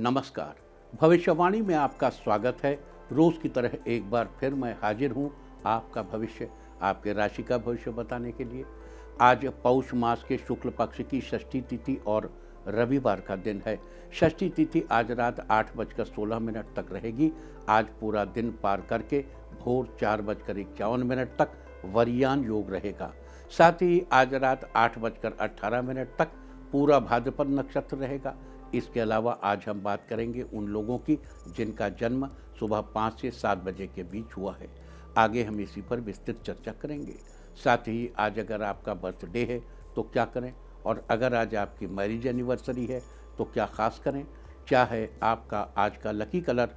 नमस्कार। भविष्यवाणी में आपका स्वागत है। रोज की तरह एक बार फिर मैं हाजिर हूँ आपका भविष्य, आपके राशि का भविष्य बताने के लिए। आज पौष मास के शुक्ल पक्ष की षष्ठी तिथि और रविवार का दिन है। षष्ठी तिथि आज रात 8:16 तक रहेगी। आज पूरा दिन पार करके भोर 4:51 तक वरियान योग रहेगा। साथ ही आज रात 8:18 तक पूरा भाद्रपद नक्षत्र रहेगा। इसके अलावा आज हम बात करेंगे उन लोगों की जिनका जन्म सुबह 5 से 7 बजे के बीच हुआ है। आगे हम इसी पर विस्तृत चर्चा करेंगे। साथ ही आज अगर आपका बर्थडे है तो क्या करें, और अगर आज आपकी मैरिज एनिवर्सरी है तो क्या खास करें, क्या है आपका आज का लकी कलर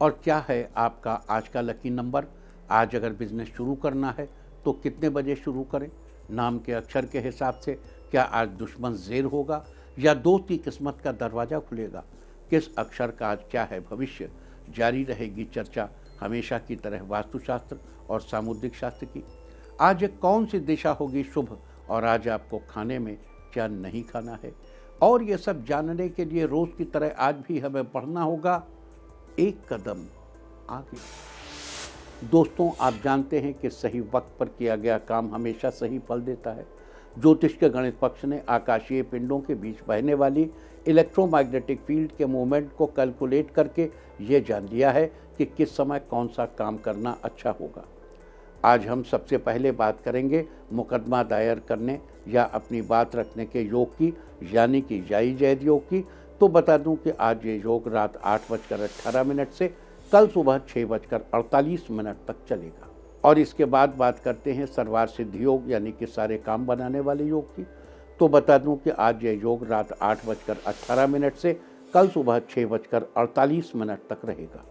और क्या है आपका आज का लकी नंबर। आज अगर बिजनेस शुरू करना है तो कितने बजे शुरू करें, नाम के अक्षर के हिसाब से क्या आज दुश्मन ज़ेर होगा या दोस्त की किस्मत का दरवाज़ा खुलेगा, किस अक्षर का आज क्या है भविष्य। जारी रहेगी चर्चा हमेशा की तरह वास्तुशास्त्र और सामुद्रिक शास्त्र की। आज कौन सी दिशा होगी शुभ और आज आपको खाने में क्या नहीं खाना है, और ये सब जानने के लिए रोज़ की तरह आज भी हमें बढ़ना होगा एक कदम आगे। दोस्तों, आप जानते हैं कि सही वक्त पर किया गया काम हमेशा सही फल देता है। ज्योतिष के गणित पक्ष ने आकाशीय पिंडों के बीच बहने वाली इलेक्ट्रोमैग्नेटिक फील्ड के मूवमेंट को कैलकुलेट करके ये जान लिया है कि किस समय कौन सा काम करना अच्छा होगा। आज हम सबसे पहले बात करेंगे मुकदमा दायर करने या अपनी बात रखने के योग की, यानी कि याई जैद योग की। तो बता दूं कि आज ये योग रात 8:18 से कल सुबह 6:48 तक चलेगा। और इसके बाद बात करते हैं सर्वार सिद्धि योग, यानी कि सारे काम बनाने वाले योग की। तो बता दूं कि आज यह योग रात 8:18 से कल सुबह 6:48 तक रहेगा।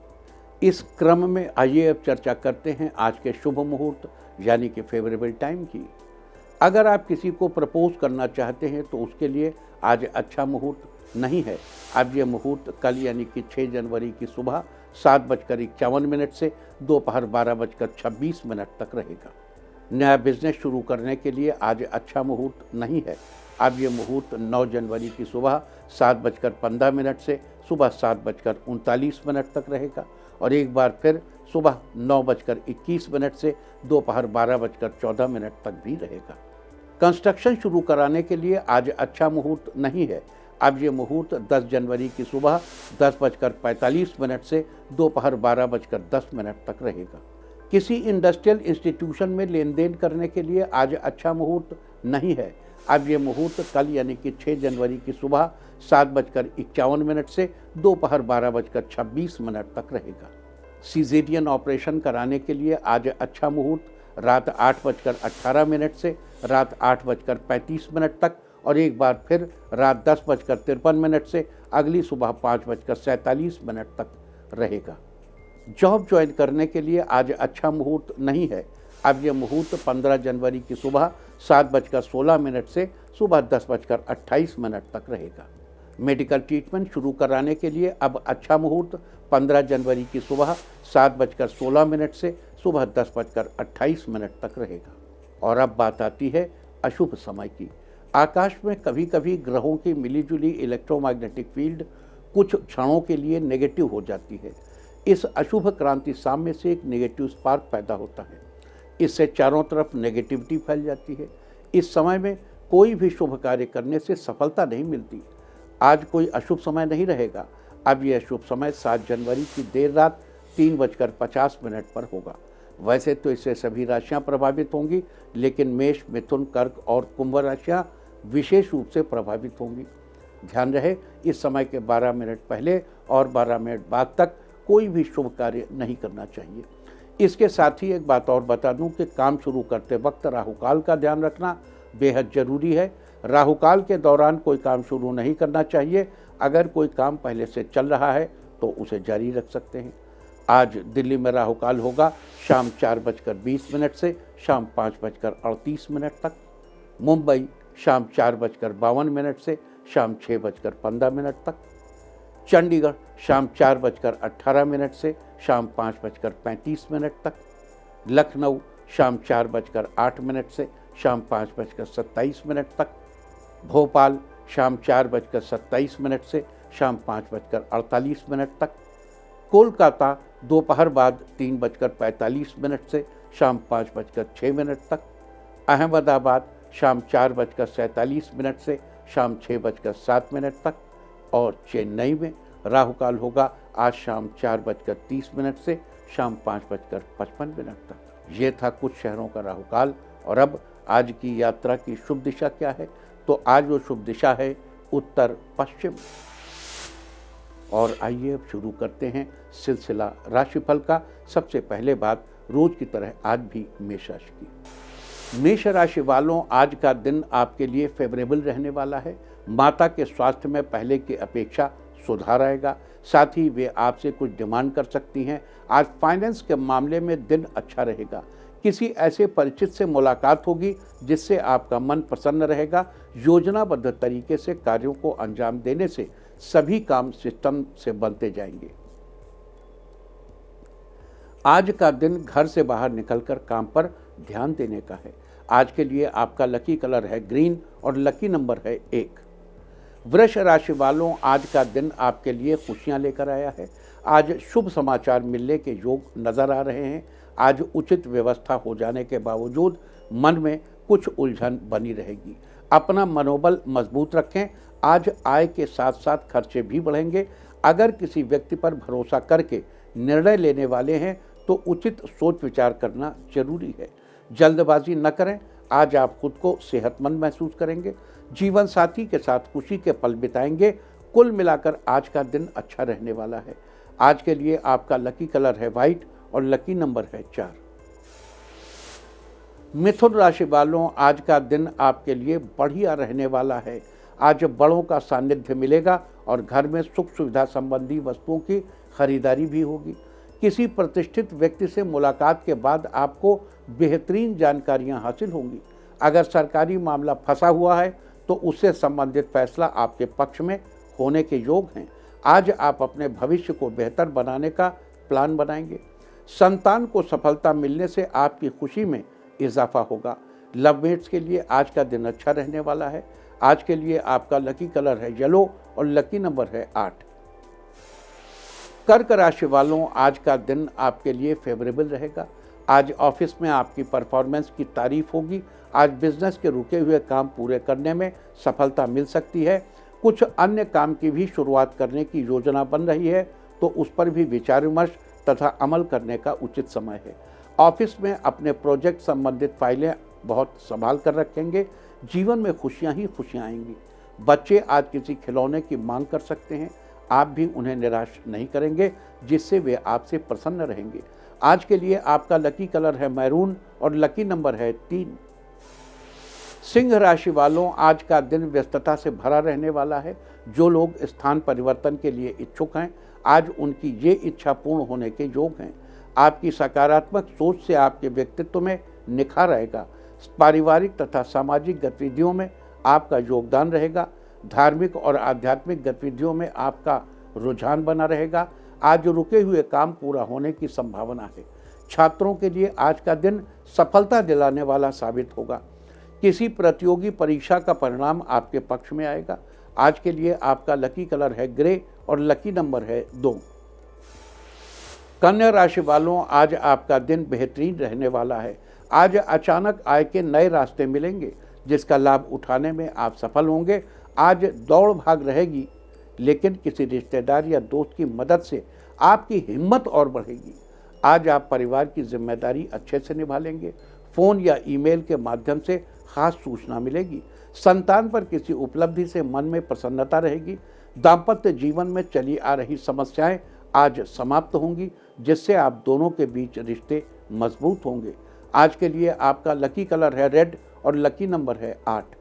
इस क्रम में आइए अब चर्चा करते हैं आज के शुभ मुहूर्त, यानी कि फेवरेबल टाइम की। अगर आप किसी को प्रपोज करना चाहते हैं तो उसके लिए आज अच्छा मुहूर्त नहीं है। अब यह मुहूर्त कल यानी कि 6 जनवरी की सुबह 7:51 से दोपहर 12:26 तक रहेगा। नया बिजनेस शुरू करने के लिए आज अच्छा मुहूर्त नहीं है। अब ये मुहूर्त 9 जनवरी की सुबह 7:15 से सुबह 7:39 तक रहेगा और एक बार फिर सुबह 9:21 से दोपहर 12:14 तक भी रहेगा। कंस्ट्रक्शन शुरू कराने के लिए आज अच्छा मुहूर्त नहीं है। अब ये मुहूर्त 10 जनवरी की सुबह 10:45 से दोपहर 12:10 तक रहेगा। किसी इंडस्ट्रियल इंस्टीट्यूशन में लेन देन करने के लिए आज अच्छा मुहूर्त नहीं है। अब ये मुहूर्त कल यानी कि 6 जनवरी की सुबह 7:51 से दोपहर 12:26 तक रहेगा। सीजेरियन ऑपरेशन कराने के लिए आज अच्छा मुहूर्त रात 8:18 से रात 8:35 तक और एक बार फिर रात 10:53 से अगली सुबह 5:47 तक रहेगा। जॉब ज्वाइन करने के लिए आज अच्छा मुहूर्त नहीं है। अब यह मुहूर्त 15 जनवरी की सुबह 7:16 से सुबह 10:28 तक रहेगा। मेडिकल ट्रीटमेंट शुरू कराने के लिए अब अच्छा मुहूर्त 15 जनवरी की सुबह 7:16 से सुबह 10:28 तक रहेगा। और अब बात आती है अशुभ समय की। आकाश में कभी कभी ग्रहों की मिलीजुली इलेक्ट्रोमैग्नेटिक फील्ड कुछ क्षणों के लिए नेगेटिव हो जाती है। इस अशुभ क्रांति साम्य से एक नेगेटिव स्पार्क पैदा होता है। इससे चारों तरफ नेगेटिविटी फैल जाती है। इस समय में कोई भी शुभ कार्य करने से सफलता नहीं मिलती। आज कोई अशुभ समय नहीं रहेगा। अब यह शुभ समय 7 जनवरी की देर रात 3:50 पर होगा। वैसे तो इससे सभी राशियां प्रभावित होंगी, लेकिन मेष, मिथुन, कर्क और कुंभ राशियां विशेष रूप से प्रभावित होंगी। ध्यान रहे, इस समय के 12 मिनट पहले और 12 मिनट बाद तक कोई भी शुभ कार्य नहीं करना चाहिए। इसके साथ ही एक बात और बता दूं कि काम शुरू करते वक्त राहुकाल का ध्यान रखना बेहद जरूरी है। राहुकाल के दौरान कोई काम शुरू नहीं करना चाहिए। अगर कोई काम पहले से चल रहा है तो उसे जारी रख सकते हैं। आज दिल्ली में राहुकाल होगा शाम 4:20 से शाम 5:38 तक। मुंबई शाम 4:52 से शाम 6:15 तक। चंडीगढ़ शाम 4:18 से शाम 5:35 तक। लखनऊ शाम 4:08 से शाम 5:27 तक। भोपाल शाम 4:27 से शाम 5:48 तक। कोलकाता दोपहर बाद 3:45 से शाम 5:06 तक। अहमदाबाद शाम 4:47 से शाम 6:07 तक। और चेन्नई में राहु काल होगा आज शाम 4:30 से शाम 5:55 तक। ये था कुछ शहरों का राहु काल। और अब आज की यात्रा की शुभ दिशा क्या है? तो आज वो शुभ दिशा है उत्तर पश्चिम। और आइए अब शुरू करते हैं सिलसिला राशिफल का। सबसे पहले बात रोज की तरह आज भी मेष राशि की। मेष राशि वालों, आज का दिन आपके लिए फेवरेबल रहने वाला है। माता के स्वास्थ्य में पहले की अपेक्षा सुधार आएगा। साथ ही वे आपसे कुछ डिमांड कर सकती हैं। आज फाइनेंस के मामले में दिन अच्छा रहेगा। किसी ऐसे परिचित से मुलाकात होगी जिससे आपका मन प्रसन्न रहेगा। योजनाबद्ध तरीके से कार्यों को अंजाम देने से सभी काम सिस्टम से बनते जाएंगे। आज का दिन घर से बाहर निकलकर काम पर ध्यान देने का है। आज के लिए आपका लकी कलर है ग्रीन और लकी नंबर है 1। वृष राशि वालों, आज का दिन आपके लिए खुशियां लेकर आया है। आज शुभ समाचार मिलने के योग नजर आ रहे हैं। आज उचित व्यवस्था हो जाने के बावजूद मन में कुछ उलझन बनी रहेगी। अपना मनोबल मजबूत रखें। आज आय के साथ साथ खर्चे भी बढ़ेंगे। अगर किसी व्यक्ति पर भरोसा करके निर्णय लेने वाले हैं तो उचित सोच विचार करना जरूरी है। जल्दबाजी न करें। आज आप खुद को सेहतमंद महसूस करेंगे। जीवन साथी के साथ खुशी के पल बिताएंगे। कुल मिलाकर आज का दिन अच्छा रहने वाला है। आज के लिए आपका लकी कलर है व्हाइट और लकी नंबर है 4। मिथुन राशि वालों, आज का दिन आपके लिए बढ़िया रहने वाला है। आज बड़ों का सानिध्य मिलेगा और घर में सुख सुविधा संबंधी वस्तुओं की खरीदारी भी होगी। किसी प्रतिष्ठित व्यक्ति से मुलाकात के बाद आपको बेहतरीन जानकारियां हासिल होंगी। अगर सरकारी मामला फंसा हुआ है तो उससे संबंधित फैसला आपके पक्ष में होने के योग हैं। आज आप अपने भविष्य को बेहतर बनाने का प्लान बनाएंगे। संतान को सफलता मिलने से आपकी खुशी में इजाफा होगा। लवमेट्स के लिए आज का दिन अच्छा रहने वाला है। आज के लिए आपका लकी कलर है येलो और लकी नंबर है 8। कर्क राशि वालों, आज का दिन आपके लिए फेवरेबल रहेगा। आज ऑफिस में आपकी परफॉर्मेंस की तारीफ होगी। आज बिजनेस के रुके हुए काम पूरे करने में सफलता मिल सकती है। कुछ अन्य काम की भी शुरुआत करने की योजना बन रही है तो उस पर भी विचार विमर्श तथा अमल करने का उचित समय है। ऑफिस में अपने प्रोजेक्ट संबंधित फाइलें बहुत संभाल कर रखेंगे। जीवन में खुशियां ही खुशियां आएंगी। बच्चे आज किसी खिलौने की मांग कर सकते हैं। आप भी उन्हें निराश नहीं करेंगे जिससे वे आपसे प्रसन्न रहेंगे। आज के लिए आपका लकी कलर है मैरून और लकी नंबर है 3। सिंह राशि वालों, आज का दिन व्यस्तता से भरा रहने वाला है। जो लोग स्थान परिवर्तन के लिए इच्छुक हैं, आज उनकी ये इच्छा पूर्ण होने के योग हैं। आपकी सकारात्मक सोच से आपके व्यक्तित्व में निखार आएगा। पारिवारिक तथा सामाजिक गतिविधियों में आपका योगदान रहेगा। धार्मिक और आध्यात्मिक गतिविधियों में आपका रुझान बना रहेगा। आज रुके हुए काम पूरा होने की संभावना है। छात्रों के लिए आज का दिन सफलता दिलाने वाला साबित होगा। किसी प्रतियोगी परीक्षा का परिणाम आपके पक्ष में आएगा। आज के लिए आपका लकी कलर है ग्रे और लकी नंबर है 2। कन्या राशि वालों, आज आपका दिन बेहतरीन रहने वाला है। आज अचानक आय के नए रास्ते मिलेंगे जिसका लाभ उठाने में आप सफल होंगे। आज दौड़ भाग रहेगी लेकिन किसी रिश्तेदार या दोस्त की मदद से आपकी हिम्मत और बढ़ेगी। आज आप परिवार की जिम्मेदारी अच्छे से निभा लेंगे। फ़ोन या ईमेल के माध्यम से खास सूचना मिलेगी। संतान पर किसी उपलब्धि से मन में प्रसन्नता रहेगी। दाम्पत्य जीवन में चली आ रही समस्याएं आज समाप्त होंगी जिससे आप दोनों के बीच रिश्ते मजबूत होंगे। आज के लिए आपका लकी कलर है रेड और लकी नंबर है 8।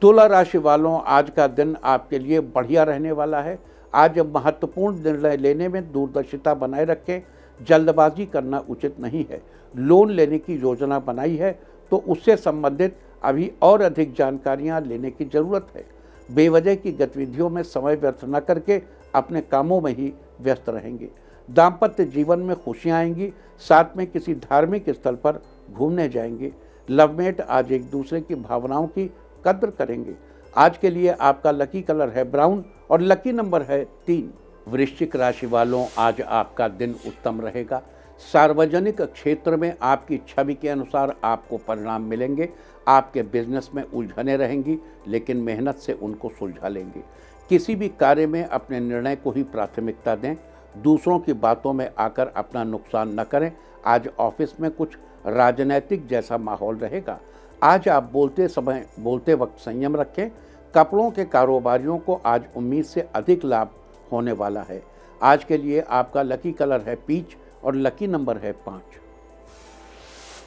तुला राशि वालों, आज का दिन आपके लिए बढ़िया रहने वाला है। आज महत्वपूर्ण निर्णय लेने में दूरदर्शिता बनाए रखें। जल्दबाजी करना उचित नहीं है। लोन लेने की योजना बनाई है तो उससे संबंधित अभी और अधिक जानकारियां लेने की जरूरत है। बेवजह की गतिविधियों में समय व्यर्थ न करके अपने कामों में ही व्यस्त रहेंगे। दाम्पत्य जीवन में खुशियां आएंगी। साथ में किसी धार्मिक स्थल पर घूमने जाएंगे। लवमेट आज एक दूसरे की भावनाओं की कद्र करेंगे। आज के लिए आपका लकी कलर है ब्राउन और लकी नंबर है 3। वृश्चिक राशि वालों, आज आपका दिन उत्तम रहेगा। सार्वजनिक क्षेत्र में आपकी छवि के अनुसार आपको परिणाम मिलेंगे। आपके बिजनेस में उलझने रहेंगी, लेकिन मेहनत से उनको सुलझा लेंगे। किसी भी कार्य में अपने निर्णय को ही प्राथमिकता दें। दूसरों की बातों में आकर अपना नुकसान न करें। आज ऑफिस में कुछ राजनैतिक जैसा माहौल रहेगा। आज आप बोलते वक्त संयम रखें। कपड़ों के कारोबारियों को आज उम्मीद से अधिक लाभ होने वाला है। आज के लिए आपका लकी कलर है पीच और लकी नंबर है 5।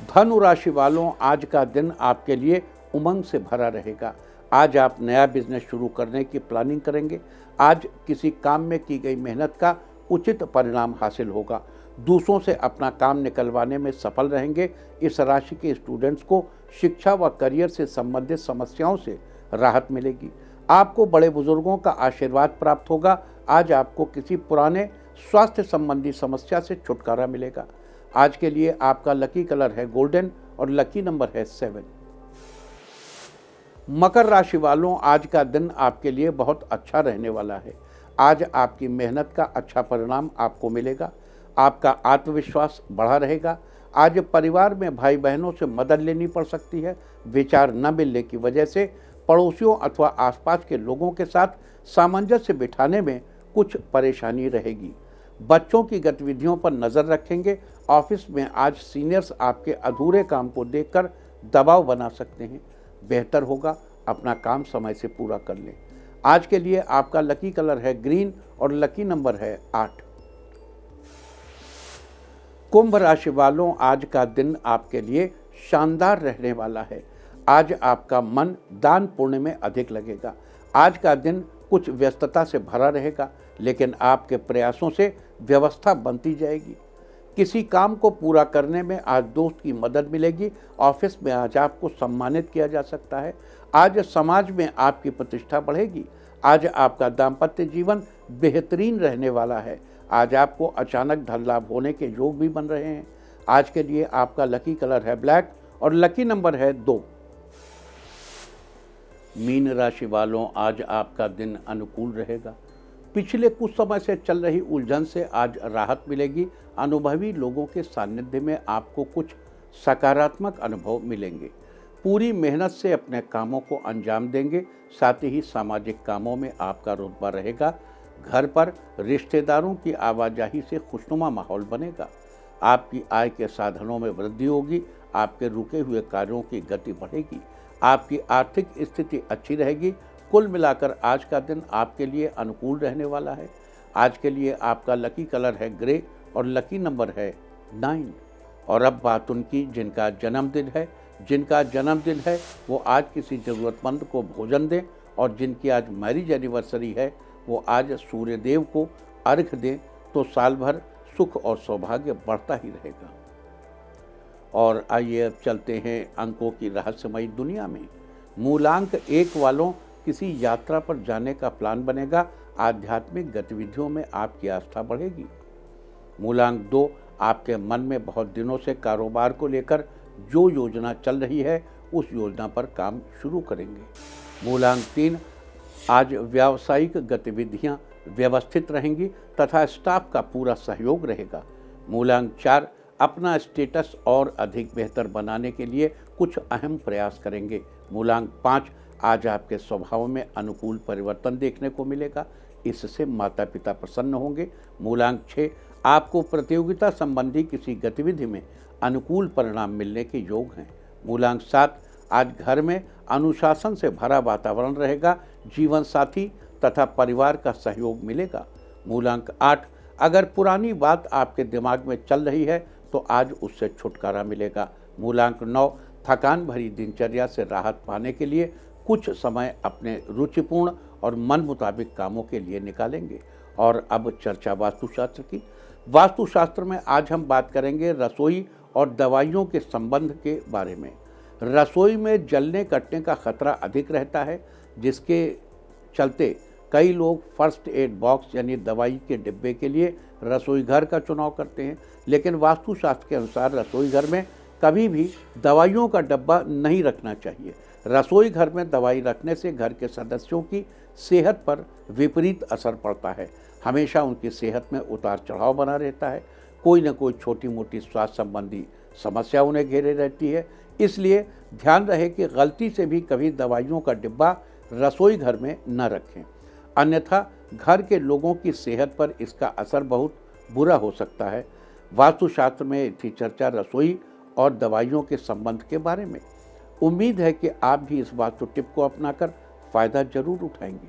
धनु राशि वालों, आज का दिन आपके लिए उमंग से भरा रहेगा। आज आप नया बिजनेस शुरू करने की प्लानिंग करेंगे। आज किसी काम में की गई मेहनत का उचित परिणाम हासिल होगा। दूसरों से अपना काम निकलवाने में सफल रहेंगे। इस राशि के स्टूडेंट्स को शिक्षा व करियर से संबंधित समस्याओं से राहत मिलेगी। आपको बड़े बुजुर्गों का आशीर्वाद प्राप्त होगा। आज आपको किसी पुराने स्वास्थ्य संबंधी समस्या से छुटकारा मिलेगा। आज के लिए आपका लकी कलर है गोल्डन और लकी नंबर है 7। मकर राशि वालों, आज का दिन आपके लिए बहुत अच्छा रहने वाला है। आज आपकी मेहनत का अच्छा परिणाम आपको मिलेगा। आपका आत्मविश्वास बढ़ा रहेगा। आज परिवार में भाई बहनों से मदद लेनी पड़ सकती है। विचार न मिलने की वजह से पड़ोसियों अथवा आसपास के लोगों के साथ सामंजस्य बिठाने में कुछ परेशानी रहेगी। बच्चों की गतिविधियों पर नज़र रखेंगे। ऑफिस में आज सीनियर्स आपके अधूरे काम को देखकर दबाव बना सकते हैं। बेहतर होगा अपना काम समय से पूरा कर लें। आज के लिए आपका लकी कलर है ग्रीन और लकी नंबर है 8। कुंभ राशि वालों, आज का दिन आपके लिए शानदार रहने वाला है। आज आपका मन दान पुण्य में अधिक लगेगा। आज का दिन कुछ व्यस्तता से भरा रहेगा, लेकिन आपके प्रयासों से व्यवस्था बनती जाएगी। किसी काम को पूरा करने में आज दोस्त की मदद मिलेगी। ऑफिस में आज आपको सम्मानित किया जा सकता है। आज समाज में आपकी प्रतिष्ठा बढ़ेगी। आज आपका दाम्पत्य जीवन बेहतरीन रहने वाला है। आज आपको अचानक धन लाभ होने के योग भी बन रहे हैं। आज के लिए आपका लकी कलर है ब्लैक और लकी नंबर है 2। मीन राशि वालों, आज आपका दिन अनुकूल रहेगा। पिछले कुछ समय से चल रही उलझन से आज राहत मिलेगी। अनुभवी लोगों के सानिध्य में आपको कुछ सकारात्मक अनुभव मिलेंगे। पूरी मेहनत से अपने कामों को अंजाम देंगे। साथ ही सामाजिक कामों में आपका रुतबा रहेगा। घर पर रिश्तेदारों की आवाजाही से खुशनुमा माहौल बनेगा। आपकी आय के साधनों में वृद्धि होगी। आपके रुके हुए कार्यों की गति बढ़ेगी। आपकी आर्थिक स्थिति अच्छी रहेगी। कुल मिलाकर आज का दिन आपके लिए अनुकूल रहने वाला है। आज के लिए आपका लकी कलर है ग्रे और लकी नंबर है 9। और अब बात उनकी जिनका जन्मदिन है वो आज किसी ज़रूरतमंद को भोजन दें, और जिनकी आज मैरिज एनिवर्सरी है वो आज सूर्य देव को अर्घ्य दें, तो साल भर सुख और सौभाग्य बढ़ता ही रहेगा। और आइए अब चलते हैं अंकों की रहस्यमयी दुनिया में। मूलांक 1 वालों, किसी यात्रा पर जाने का प्लान बनेगा। आध्यात्मिक गतिविधियों में आपकी आस्था बढ़ेगी। मूलांक 2, आपके मन में बहुत दिनों से कारोबार को लेकर जो योजना चल रही है उस योजना पर काम शुरू करेंगे। मूलांक 3, आज व्यावसायिक गतिविधियां व्यवस्थित रहेंगी तथा स्टाफ का पूरा सहयोग रहेगा। मूलांक 4, अपना स्टेटस और अधिक बेहतर बनाने के लिए कुछ अहम प्रयास करेंगे। मूलांक 5, आज आपके स्वभाव में अनुकूल परिवर्तन देखने को मिलेगा। इससे माता पिता प्रसन्न होंगे। मूलांक 6, आपको प्रतियोगिता संबंधी किसी गतिविधि में अनुकूल परिणाम मिलने के योग हैं। मूलांक 7, आज घर में अनुशासन से भरा वातावरण रहेगा। जीवन साथी तथा परिवार का सहयोग मिलेगा। मूलांक 8, अगर पुरानी बात आपके दिमाग में चल रही है तो आज उससे छुटकारा मिलेगा। मूलांक 9, थकान भरी दिनचर्या से राहत पाने के लिए कुछ समय अपने रुचिपूर्ण और मन मुताबिक कामों के लिए निकालेंगे। और अब चर्चा वास्तुशास्त्र की। वास्तुशास्त्र में आज हम बात करेंगे रसोई और दवाइयों के संबंध के बारे में। रसोई में जलने कटने का खतरा अधिक रहता है, जिसके चलते कई लोग फर्स्ट एड बॉक्स यानी दवाई के डिब्बे के लिए रसोई घर का चुनाव करते हैं। लेकिन वास्तुशास्त्र के अनुसार रसोई घर में कभी भी दवाइयों का डब्बा नहीं रखना चाहिए। रसोई घर में दवाई रखने से घर के सदस्यों की सेहत पर विपरीत असर पड़ता है। हमेशा उनकी सेहत में उतार चढ़ाव बना रहता है। कोई न कोई छोटी मोटी स्वास्थ्य संबंधी समस्या उन्हें घेरे रहती है। इसलिए ध्यान रहे कि गलती से भी कभी दवाइयों का डिब्बा रसोई घर में न रखें, अन्यथा घर के लोगों की सेहत पर इसका असर बहुत बुरा हो सकता है। वास्तुशास्त्र में थी चर्चा रसोई और दवाइयों के संबंध के बारे में। उम्मीद है कि आप भी इस वास्तु टिप को अपनाकर फ़ायदा जरूर उठाएंगे।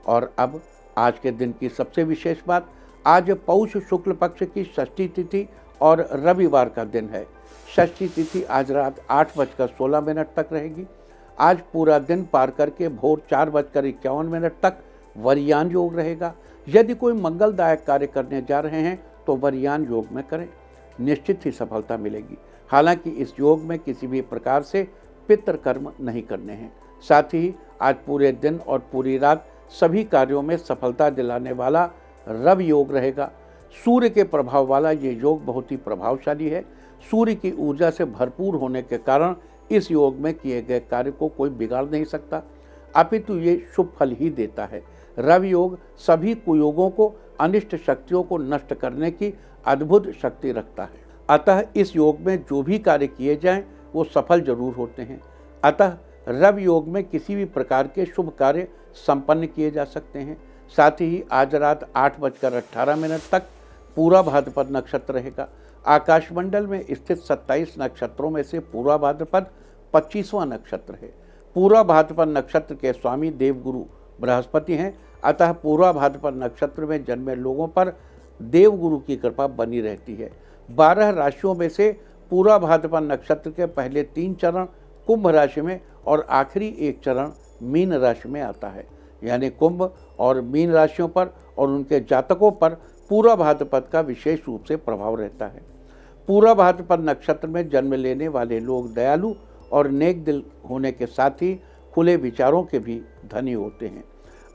और अब आज के दिन की सबसे विशेष बात, आज पौष शुक्ल पक्ष की षष्ठी तिथि और रविवार का दिन है। षष्ठी तिथि आज रात 8:16 तक रहेगी। आज पूरा दिन पार करके भोर 4:51 तक वरयान योग रहेगा। यदि कोई मंगलदायक कार्य करने जा रहे हैं तो वरयान योग में करें, निश्चित ही सफलता मिलेगी। हालांकि इस योग में किसी भी प्रकार से पितृ कर्म नहीं करने हैं। साथ ही आज पूरे दिन और पूरी रात सभी कार्यों में सफलता दिलाने वाला रवि योग रहेगा। सूर्य के प्रभाव वाला ये योग बहुत ही प्रभावशाली है। सूर्य की ऊर्जा से भरपूर होने के कारण इस योग में किए गए कार्य को कोई बिगाड़ नहीं सकता, अपितु ये शुभ फल ही देता है। रवि योग सभी कुयोगों को, अनिष्ट शक्तियों को नष्ट करने की अद्भुत शक्ति रखता है। अतः इस योग में जो भी कार्य किए जाएं वो सफल जरूर होते हैं। अतः रवि योग में किसी भी प्रकार के शुभ कार्य संपन्न किए जा सकते हैं। साथ ही आज रात 8:18 तक पूरा भाद्रपद नक्षत्र रहेगा। आकाशमंडल में स्थित 27 नक्षत्रों में से पूरा भाद्रपद 25वां नक्षत्र है। पूरा भाद्रपद नक्षत्र के स्वामी देवगुरु बृहस्पति हैं। अतः पूरा भाद्रपद नक्षत्र में जन्मे लोगों पर देवगुरु की कृपा बनी रहती है। 12 राशियों में से पूरा भाद्रपद नक्षत्र के पहले 3 चरण कुंभ राशि में और आखिरी एक चरण मीन राशि में आता है। यानी कुंभ और मीन राशियों पर और उनके जातकों पर पूरा भाद्रपद का विशेष रूप से प्रभाव रहता है। पूरा भाद्रपद नक्षत्र में जन्म लेने वाले लोग दयालु और नेक दिल होने के साथ ही खुले विचारों के भी धनी होते हैं।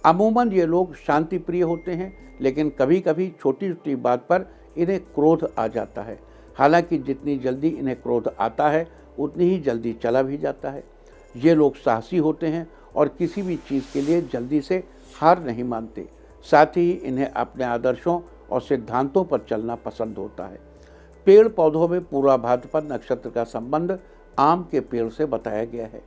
अमूमन ये लोग शांति प्रिय होते हैं, लेकिन कभी कभी छोटी छोटी बात पर इन्हें क्रोध आ जाता है। हालांकि जितनी जल्दी इन्हें क्रोध आता है उतनी ही जल्दी चला भी जाता है। ये लोग साहसी होते हैं और किसी भी चीज़ के लिए जल्दी से हार नहीं मानते। साथ ही इन्हें अपने आदर्शों और सिद्धांतों पर चलना पसंद होता है। पेड़ पौधों में पूरा भाद्रपद नक्षत्र का संबंध आम के पेड़ से बताया गया है।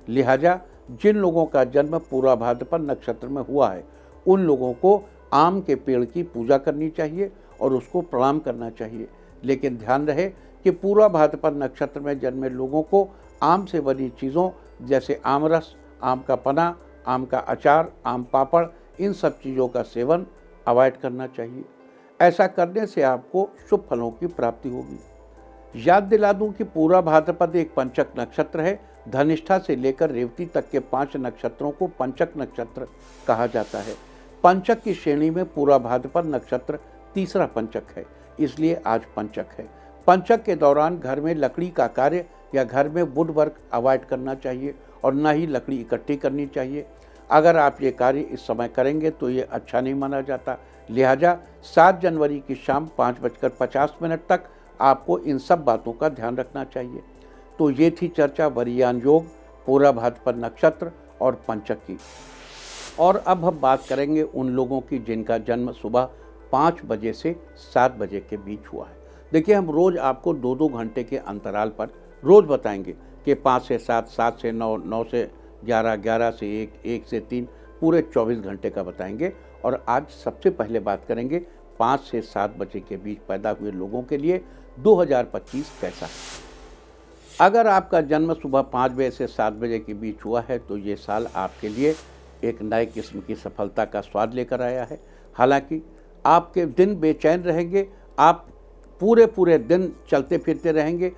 लिहाजा जिन लोगों का जन्म पूरा भाद्रपद नक्षत्र में हुआ है उन लोगों को आम के पेड़ की पूजा करनी चाहिए और उसको प्रणाम करना चाहिए। लेकिन ध्यान रहे कि पूरा भाद्रपद नक्षत्र में जन्मे लोगों को आम से बनी चीज़ों जैसे आम रस, आम का पना, आम का अचार, आम पापड़, इन सब चीज़ों का सेवन अवॉइड करना चाहिए। ऐसा करने से आपको शुभ फलों की प्राप्ति होगी। याद दिला दूं कि पूरा भाद्रपद एक पंचक नक्षत्र है। धनिष्ठा से लेकर रेवती तक के 5 नक्षत्रों को पंचक नक्षत्र कहा जाता है। पंचक की श्रेणी में पूरा भाद्रपद नक्षत्र तीसरा पंचक है, इसलिए आज पंचक है। पंचक के दौरान घर में लकड़ी का कार्य या घर में वुड वर्क अवॉइड करना चाहिए और न ही लकड़ी इकट्ठी करनी चाहिए। अगर आप ये कार्य इस समय करेंगे तो ये अच्छा नहीं माना जाता। लिहाजा 7 जनवरी की शाम 5:50 तक आपको इन सब बातों का ध्यान रखना चाहिए। तो ये थी चर्चा वरयान योग, पूरा भाद्रपद नक्षत्र और पंचक की। और अब हम बात करेंगे उन लोगों की जिनका जन्म सुबह 5 बजे से 7 बजे के बीच हुआ है। देखिए, हम रोज़ आपको 2-2 घंटे के अंतराल पर रोज़ बताएंगे कि 5 से 7, 7 से 9, 9 से 11, 11 से 1, 1 से 3, पूरे 24 घंटे का बताएंगे। और आज सबसे पहले बात करेंगे 5 से 7 बजे के बीच पैदा हुए लोगों के लिए 2025 कैसा है। अगर आपका जन्म सुबह 5 बजे से 7 बजे के बीच हुआ है तो ये साल आपके लिए एक नए किस्म की सफलता का स्वाद लेकर आया है। हालांकि आपके दिन बेचैन रहेंगे, आप पूरे दिन चलते फिरते रहेंगे,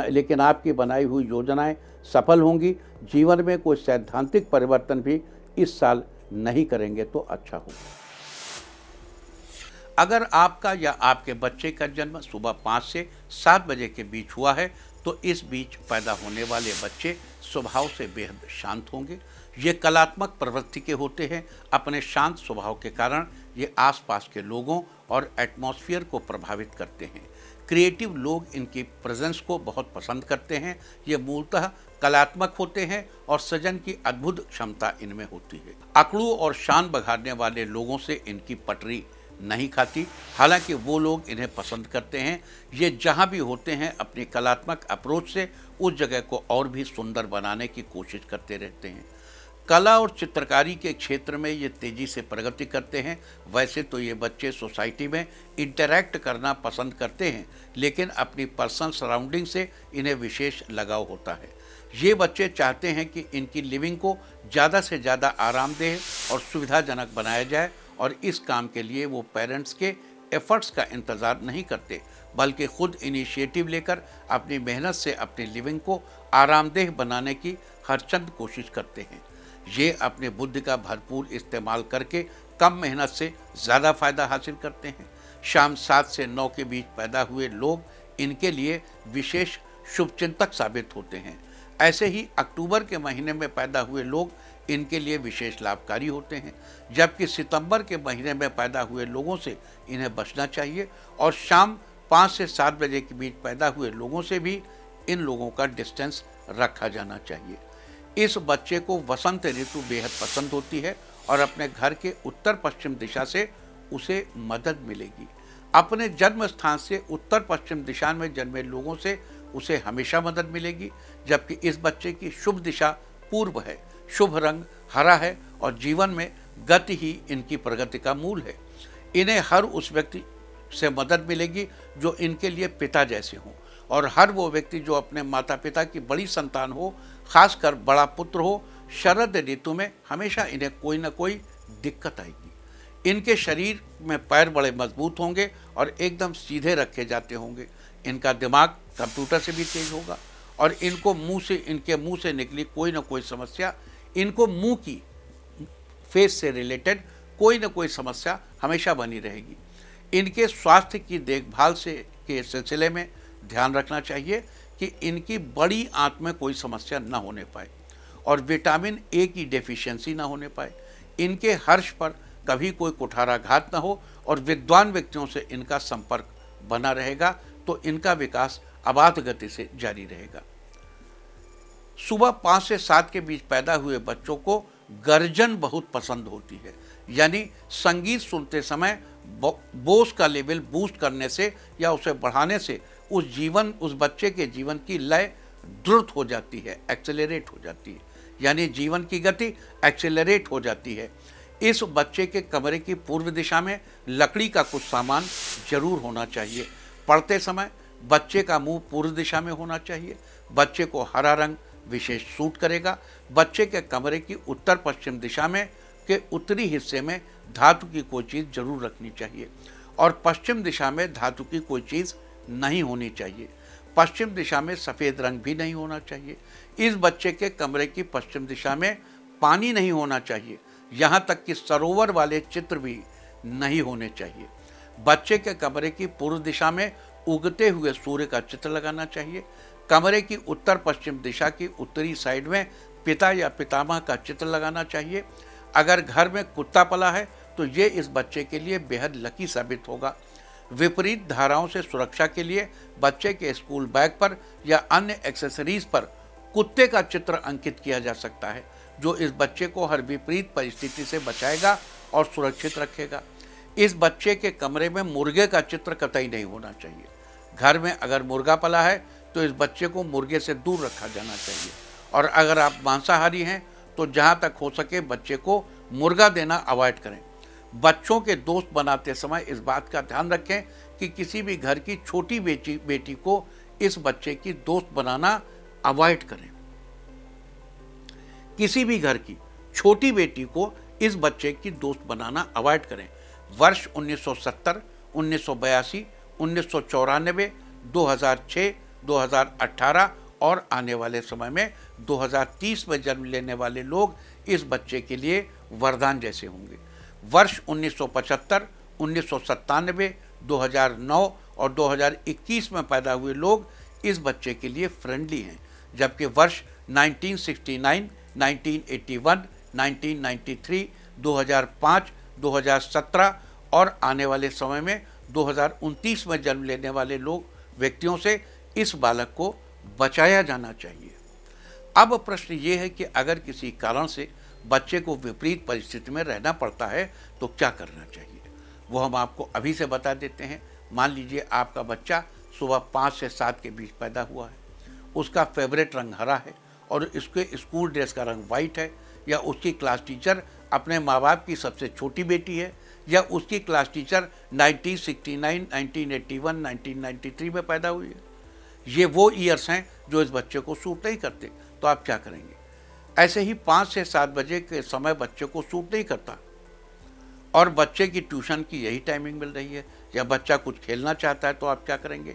लेकिन आपकी बनाई हुई योजनाएं सफल होंगी। जीवन में कोई सैद्धांतिक परिवर्तन भी इस साल नहीं करेंगे तो अच्छा होगा। अगर आपका या आपके बच्चे का जन्म सुबह 5 से 7 बजे के बीच हुआ है तो इस बीच पैदा होने वाले बच्चे स्वभाव से बेहद शांत होंगे। ये कलात्मक प्रवृत्ति के होते हैं। अपने शांत स्वभाव के कारण ये आसपास के लोगों और एटमॉस्फेयर को प्रभावित करते हैं। क्रिएटिव लोग इनकी प्रेजेंस को बहुत पसंद करते हैं। ये मूलतः कलात्मक होते हैं और सृजन की अद्भुत क्षमता इनमें होती है। अकड़ू और शान बघाड़ने वाले लोगों से इनकी पटरी नहीं खाती, हालांकि वो लोग इन्हें पसंद करते हैं। ये जहाँ भी होते हैं अपनी कलात्मक अप्रोच से उस जगह को और भी सुंदर बनाने की कोशिश करते रहते हैं। कला और चित्रकारी के क्षेत्र में ये तेज़ी से प्रगति करते हैं। वैसे तो ये बच्चे सोसाइटी में इंटरैक्ट करना पसंद करते हैं, लेकिन अपनी पर्सनल सराउंडिंग से इन्हें विशेष लगाव होता है। ये बच्चे चाहते हैं कि इनकी लिविंग को ज़्यादा से ज़्यादा आरामदेह और सुविधाजनक बनाया जाए, और इस काम के लिए वो पेरेंट्स के एफर्ट्स का इंतज़ार नहीं करते, बल्कि खुद इनिशिएटिव लेकर अपनी मेहनत से अपनी लिविंग को आरामदेह बनाने की हरचंद कोशिश करते हैं। ये अपने बुद्धि का भरपूर इस्तेमाल करके कम मेहनत से ज़्यादा फायदा हासिल करते हैं। शाम 7 से 9 के बीच पैदा हुए लोग इनके लिए विशेष शुभचिंतक साबित होते हैं। ऐसे ही अक्टूबर के महीने में पैदा हुए लोग इनके लिए विशेष लाभकारी होते हैं, जबकि सितंबर के महीने में पैदा हुए लोगों से इन्हें बचना चाहिए, और शाम 5 से 7 बजे के बीच पैदा हुए लोगों से भी इन लोगों का डिस्टेंस रखा जाना चाहिए। इस बच्चे को वसंत ऋतु बेहद पसंद होती है और अपने घर के उत्तर पश्चिम दिशा से उसे मदद मिलेगी। अपने जन्म स्थान से उत्तर पश्चिम दिशा में जन्मे लोगों से उसे हमेशा मदद मिलेगी, जबकि इस बच्चे की शुभ दिशा पूर्व है, शुभ रंग हरा है और जीवन में गति ही इनकी प्रगति का मूल है। इन्हें हर उस व्यक्ति से मदद मिलेगी जो इनके लिए पिता जैसे हों, और हर वो व्यक्ति जो अपने माता पिता की बड़ी संतान हो, खासकर बड़ा पुत्र हो। शरद ऋतु में हमेशा इन्हें कोई ना कोई दिक्कत आएगी। इनके शरीर में पैर बड़े मजबूत होंगे और एकदम सीधे रखे जाते होंगे। इनका दिमाग कंप्यूटर से भी तेज होगा, और इनके मुंह से निकली कोई ना कोई समस्या, इनको मुंह की फेस से रिलेटेड कोई ना कोई समस्या हमेशा बनी रहेगी। इनके स्वास्थ्य की देखभाल के सिलसिले में ध्यान रखना चाहिए कि इनकी बड़ी आंत में कोई समस्या न होने पाए और विटामिन ए की डेफिशिएंसी न होने पाए। इनके हर्ष पर कभी कोई कुठाराघात न हो और विद्वान व्यक्तियों से इनका संपर्क बना रहेगा, तो इनका विकास अबाध गति से जारी रहेगा। सुबह 5 से 7 के बीच पैदा हुए बच्चों को गर्जन बहुत पसंद होती है, यानी संगीत सुनते समय बोस का लेवल बूस्ट करने से या उसे बढ़ाने से उस बच्चे के जीवन की लय द्रुत हो जाती है, एक्सेलरेट हो जाती है, यानी जीवन की गति एक्सेलरेट हो जाती है। इस बच्चे के कमरे की पूर्व दिशा में लकड़ी का कुछ सामान जरूर होना चाहिए। पढ़ते समय बच्चे का मुंह पूर्व दिशा में होना चाहिए। बच्चे को हरा रंग विशेष सूट करेगा। बच्चे के कमरे की उत्तर पश्चिम दिशा में के उत्तरी हिस्से में धातु की कोई चीज़ जरूर रखनी चाहिए, और पश्चिम दिशा में धातु की कोई चीज़ नहीं होनी चाहिए। पश्चिम दिशा में सफ़ेद रंग भी नहीं होना चाहिए। इस बच्चे के कमरे की पश्चिम दिशा में पानी नहीं होना चाहिए, यहाँ तक कि सरोवर वाले चित्र भी नहीं होने चाहिए। बच्चे के कमरे की पूर्व दिशा में उगते हुए सूर्य का चित्र लगाना चाहिए। कमरे की उत्तर पश्चिम दिशा की उत्तरी साइड में पिता या पितामह का चित्र लगाना चाहिए। अगर घर में कुत्ता पला है तो ये इस बच्चे के लिए बेहद लकी साबित होगा। विपरीत धाराओं से सुरक्षा के लिए बच्चे के स्कूल बैग पर या अन्य एक्सेसरीज पर कुत्ते का चित्र अंकित किया जा सकता है, जो इस बच्चे को हर विपरीत परिस्थिति से बचाएगा और सुरक्षित रखेगा। इस बच्चे के कमरे में मुर्गे का चित्र कतई नहीं होना चाहिए। घर में अगर मुर्गा पला है तो इस बच्चे को मुर्गे से दूर रखा जाना चाहिए, और अगर आप मांसाहारी हैं तो जहाँ तक हो सके बच्चे को मुर्गा देना अवॉइड करें। बच्चों के दोस्त बनाते समय इस बात का ध्यान रखें कि किसी भी घर की छोटी बेटी को इस बच्चे की दोस्त बनाना अवॉइड करें। किसी भी घर की छोटी बेटी को इस बच्चे की दोस्त बनाना अवॉइड करें। वर्ष 1970, 1982, 1994, 2006, 2018 और आने वाले समय में 2030 में जन्म लेने वाले लोग इस बच्चे के लिए वरदान जैसे होंगे। वर्ष 1975, 1997, 2009 और 2021 में पैदा हुए लोग इस बच्चे के लिए फ्रेंडली हैं, जबकि वर्ष 1969, 1981, 1993, 2005, 2017 और आने वाले समय में 2029 में जन्म लेने वाले लोग व्यक्तियों से इस बालक को बचाया जाना चाहिए। अब प्रश्न ये है कि अगर किसी कारण से बच्चे को विपरीत परिस्थिति में रहना पड़ता है तो क्या करना चाहिए, वो हम आपको अभी से बता देते हैं। मान लीजिए आपका बच्चा सुबह 5 से 7 के बीच पैदा हुआ है, उसका फेवरेट रंग हरा है और उसके स्कूल ड्रेस का रंग वाइट है, या उसकी क्लास टीचर अपने माँ बाप की सबसे छोटी बेटी है, या उसकी क्लास टीचर 1969, 1981, 1993 में पैदा हुई है। ये वो ईयर्स हैं जो इस बच्चे को सूट नहीं करते, तो आप क्या करेंगे? ऐसे ही 5 से 7 बजे के समय बच्चे को सूट नहीं करता और बच्चे की ट्यूशन की यही टाइमिंग मिल रही है, या बच्चा कुछ खेलना चाहता है, तो आप क्या करेंगे?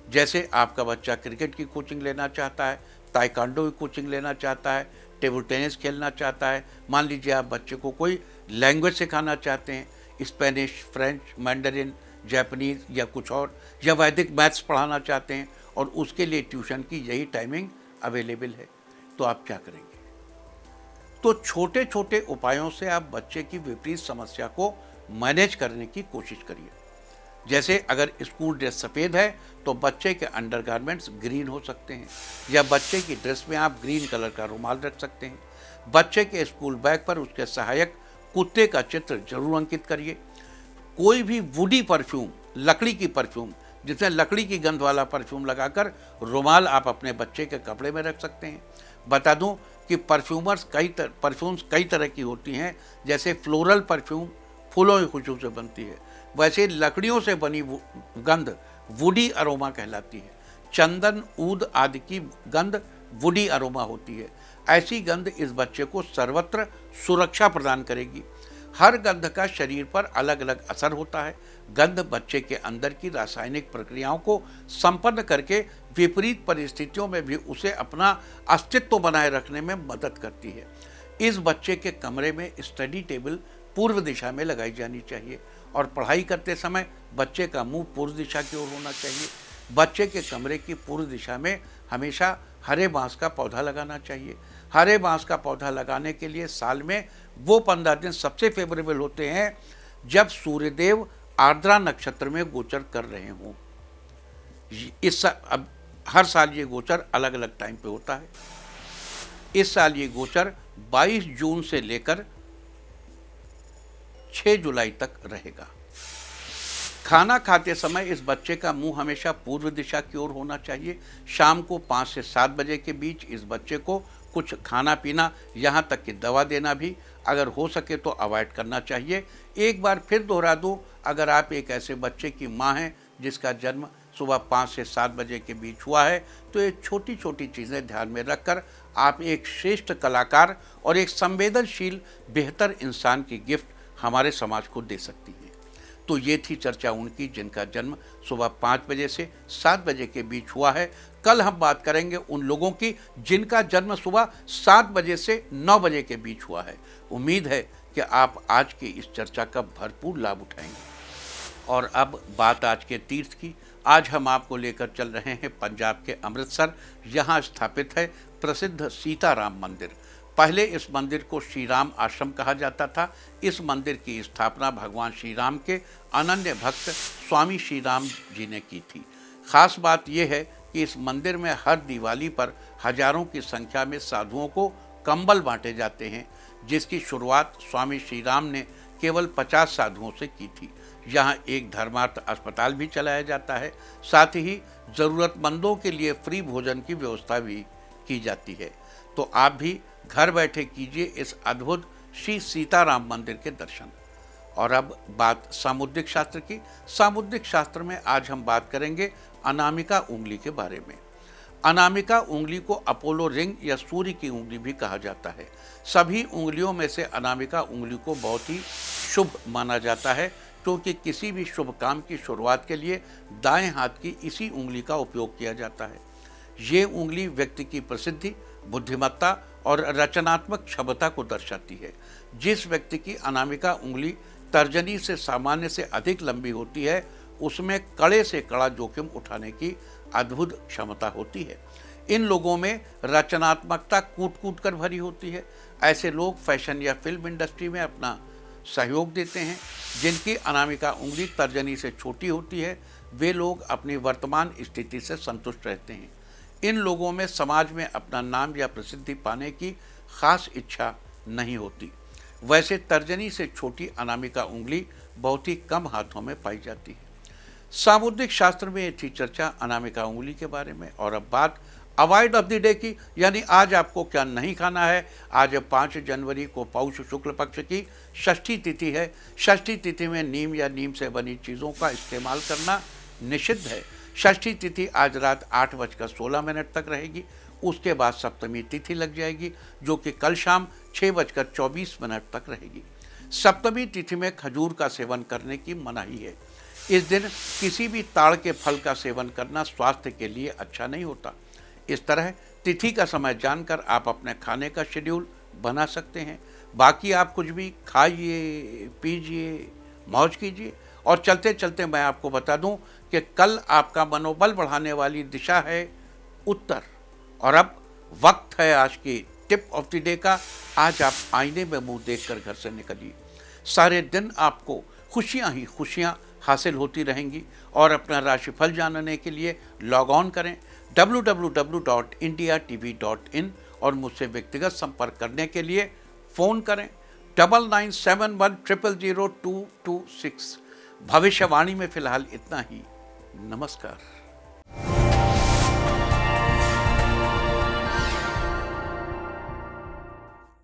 जैसे आपका बच्चा क्रिकेट की कोचिंग लेना चाहता है, ताइक्वांडो की कोचिंग लेना चाहता है, टेबल टेनिस खेलना चाहता है, मान लीजिए आप बच्चे को कोई लैंग्वेज सिखाना चाहते हैं, स्पेनिश, फ्रेंच, मैंडरिन, जापानीज या कुछ और, या वैदिक मैथ्स पढ़ाना चाहते हैं और उसके लिए ट्यूशन की यही टाइमिंग अवेलेबल है, तो आप क्या करेंगे? तो छोटे छोटे उपायों से आप बच्चे की विपरीत समस्या को मैनेज करने की कोशिश करिए। जैसे अगर स्कूल ड्रेस सफ़ेद है तो बच्चे के अंडरगारमेंट्स ग्रीन हो सकते हैं, या बच्चे की ड्रेस में आप ग्रीन कलर का रुमाल रख सकते हैं। बच्चे के स्कूल बैग पर उसके सहायक कुत्ते का चित्र जरूर अंकित करिए। कोई भी वुडी परफ्यूम, लकड़ी की परफ्यूम, जिसमें लकड़ी की गंध वाला परफ्यूम लगाकर रुमाल आप अपने बच्चे के कपड़े में रख सकते हैं। बता दूं कि परफ्यूम्स कई तरह की होती हैं, जैसे फ्लोरल परफ्यूम फूलों की खुशबू से बनती है, वैसे लकड़ियों से बनी गंध वुडी अरोमा कहलाती है। चंदन, ऊद आदि की गंध वुडी अरोमा होती है। ऐसी गंध इस बच्चे को सर्वत्र सुरक्षा प्रदान करेगी। हर गंध का शरीर पर अलग अलग असर होता है। गंध बच्चे के अंदर की रासायनिक प्रक्रियाओं को संपन्न करके विपरीत परिस्थितियों में भी उसे अपना अस्तित्व बनाए रखने में मदद करती है। इस बच्चे के कमरे में स्टडी टेबल पूर्व दिशा में लगाई जानी चाहिए और पढ़ाई करते समय बच्चे का मुंह पूर्व दिशा की ओर होना चाहिए। बच्चे के कमरे की पूर्व दिशा में हमेशा हरे बांस का पौधा लगाना चाहिए। हरे बांस का पौधा लगाने के लिए साल में वो 15 दिन सबसे फेवरेबल होते हैं जब सूर्यदेव आर्द्रा नक्षत्र में गोचर कर रहे हों। अब हर साल ये गोचर अलग अलग टाइम पे होता है। इस साल ये गोचर 22 जून से लेकर 6 जुलाई तक रहेगा। खाना खाते समय इस बच्चे का मुंह हमेशा पूर्व दिशा की ओर होना चाहिए। शाम को 5 से 7 बजे के बीच इस बच्चे को कुछ खाना पीना, यहाँ तक कि दवा देना भी अगर हो सके तो अवॉइड करना चाहिए। एक बार फिर दोहरा दूँ, अगर आप एक ऐसे बच्चे की माँ हैं जिसका जन्म सुबह 5 से 7 बजे के बीच हुआ है, तो ये छोटी छोटी चीज़ें ध्यान में रखकर आप एक श्रेष्ठ कलाकार और एक संवेदनशील बेहतर इंसान की गिफ्ट हमारे समाज को दे सकती है। तो ये थी चर्चा उनकी जिनका जन्म सुबह 5 बजे से 7 बजे के बीच हुआ है। कल हम बात करेंगे उन लोगों की जिनका जन्म सुबह 7 बजे से 9 बजे के बीच हुआ है। उम्मीद है कि आप आज की इस चर्चा का भरपूर लाभ उठाएंगे। और अब बात आज के तीर्थ की। आज हम आपको लेकर चल रहे हैं पंजाब के अमृतसर। यहाँ स्थापित है प्रसिद्ध सीताराम मंदिर। पहले इस मंदिर को श्री राम आश्रम कहा जाता था। इस मंदिर की स्थापना भगवान श्री राम के अनन्य भक्त स्वामी श्री राम जी ने की थी। खास बात यह है कि इस मंदिर में हर दिवाली पर हजारों की संख्या में साधुओं को कंबल बांटे जाते हैं, जिसकी शुरुआत स्वामी श्री राम ने केवल 50 साधुओं से की थी। यहाँ एक धर्मार्थ अस्पताल भी चलाया जाता है। साथ ही ज़रूरतमंदों के लिए फ्री भोजन की व्यवस्था भी की जाती है। तो आप भी घर बैठे कीजिए इस अद्भुत श्री सीताराम मंदिर के दर्शन। और अब बात सामुद्रिक शास्त्र की। सामुद्रिक शास्त्र में आज हम बात करेंगे अनामिका उंगली के बारे में। अनामिका उंगली को अपोलो रिंग या सूर्य की उंगली भी कहा जाता है। सभी उंगलियों में से अनामिका उंगली को बहुत ही शुभ माना जाता है, क्योंकि किसी भी शुभ काम की शुरुआत के लिए दाएं हाथ की इसी उंगली का उपयोग किया जाता है। ये उंगली व्यक्ति की प्रसिद्धि, बुद्धिमत्ता और रचनात्मक क्षमता को दर्शाती है। जिस व्यक्ति की अनामिका उंगली तर्जनी से सामान्य से अधिक लंबी होती है, उसमें कड़े से कड़ा जोखिम उठाने की अद्भुत क्षमता होती है। इन लोगों में रचनात्मकता कूट कूट कर भरी होती है। ऐसे लोग फैशन या फिल्म इंडस्ट्री में अपना सहयोग देते हैं। जिनकी अनामिका उंगली तर्जनी से छोटी होती है, वे लोग अपनी वर्तमान स्थिति से संतुष्ट रहते हैं। इन लोगों में समाज में अपना नाम या प्रसिद्धि पाने की खास इच्छा नहीं होती। वैसे तर्जनी से छोटी अनामिका उंगली बहुत ही कम हाथों में पाई जाती है। सामुद्रिक शास्त्र में ये थी चर्चा अनामिका उंगली के बारे में। और अब बात अवॉइड ऑफ द डे की, यानी आज आपको क्या नहीं खाना है। आज 5 जनवरी को पौष शुक्ल पक्ष की षष्ठी तिथि है। षष्ठी तिथि में नीम या नीम से बनी चीज़ों का इस्तेमाल करना निषिद्ध है। षष्ठी तिथि आज रात 8:16 तक रहेगी। उसके बाद सप्तमी तिथि लग जाएगी, जो कि कल शाम 6:24 तक रहेगी। सप्तमी तिथि में खजूर का सेवन करने की मनाही है। इस दिन किसी भी ताड़ के फल का सेवन करना स्वास्थ्य के लिए अच्छा नहीं होता। इस तरह तिथि का समय जानकर आप अपने खाने का शेड्यूल बना सकते हैं। बाकी आप कुछ भी खाइए, पीजिए, मौज कीजिए। और चलते चलते मैं आपको बता दूं कि कल आपका मनोबल बढ़ाने वाली दिशा है उत्तर। और अब वक्त है आज की टिप ऑफ द डे का। आज आप आईने में मुंह देखकर घर से निकलिए। सारे दिन आपको खुशियां ही खुशियां हासिल होती रहेंगी। और अपना राशिफल जानने के लिए लॉग ऑन करें www.indiatv.in और मुझसे व्यक्तिगत संपर्क करने के लिए फ़ोन करें 9971000226। भविष्यवाणी में फिलहाल इतना ही। नमस्कार।